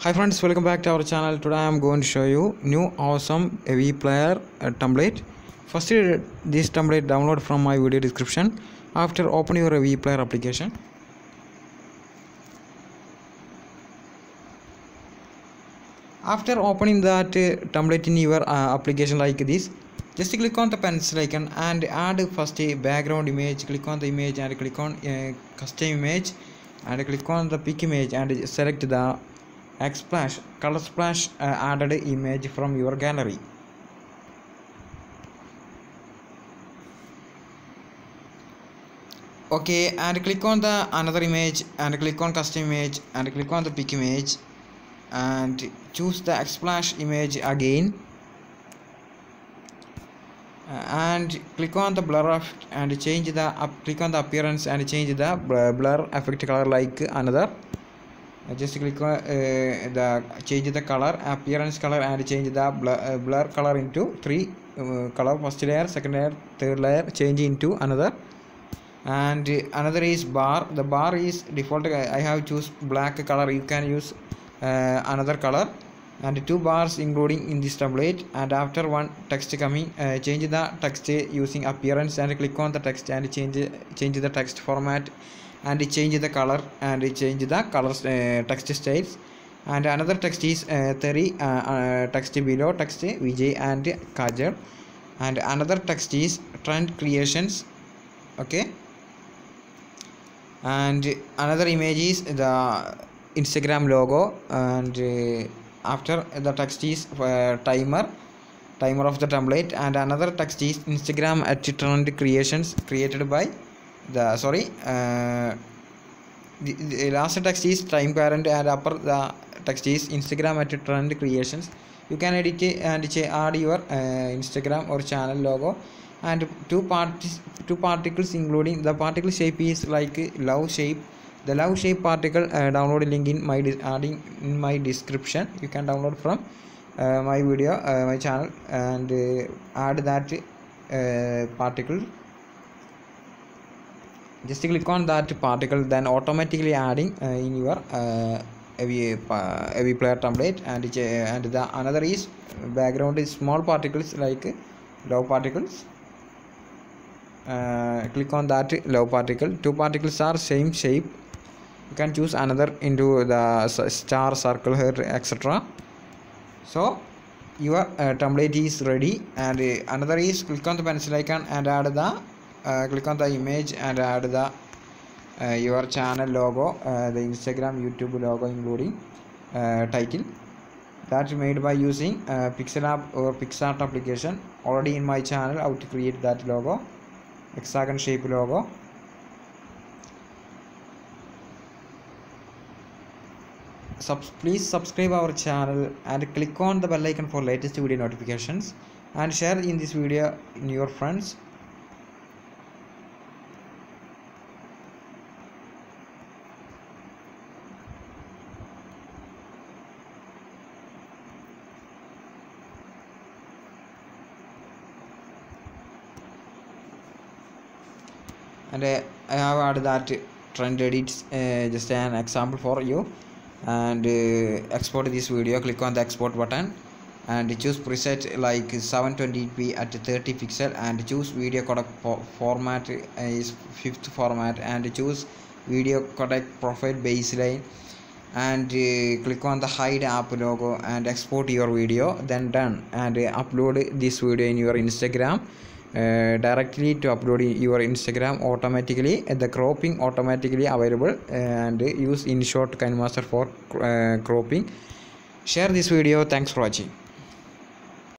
Hi friends, welcome back to our channel. Today I am going to show you new awesome AV player template. Firstly, this template download from my video description. After open your AV player application, after opening that template in your application like this, just click on the pencil icon and add first a background image. Click on the image and click on custom image and click on the pick image and select the Xsplash color splash added image from your gallery. Okay, and click on the another image and click on custom image and click on the pick image and choose the Xsplash image again and click on the blur effect and change the click on the appearance and change the blur effect color like another. Just click on the change the color appearance color and change the blur color into three color: first layer, second layer, third layer. Change into another, and another is bar. The bar is default. I have choose black color. You can use another color, and two bars including in this template. And after one text coming, change the text using appearance and click on the text and change the text format and change the color and change the colors text styles. And another text is text below text Vijay and Kajal, and another text is trend creations. Okay, and another image is the Instagram logo, and after the text is timer of the template, and another text is Instagram at trend creations created by the last text is time parent and upper the text is Instagram at trend creations. You can edit it and add your Instagram or channel logo, and two particles including the particle shape is like love shape. The love shape particle download link in my adding in my description. You can download from my video my channel and add that particle. Just click on that particle, then automatically adding in your AV player template. And the another is background is small particles like love particles. Click on that love particle. Two particles are same shape. You can choose another into the star, circle, heart, etc. So your template is ready. And another is click on the pencil icon and add the click on the image and add the your channel logo, the Instagram, YouTube logo including title that made by using Pixel or PixArt application. Already in my channel how to create that logo, hexagon shape logo. Please subscribe our channel and click on the bell icon for latest video notifications, and share in this video in your friends. And I have added that trend edits, just an example for you. And export this video. Click on the export button and choose preset like 720p at 30 pixel and choose video codec format is 5th format and choose video codec profile baseline and click on the hide app logo and export your video, then done, and upload this video in your Instagram. Directly to upload your Instagram automatically, the cropping automatically available, and use InShot KineMaster for cropping. Share this video. Thanks for watching.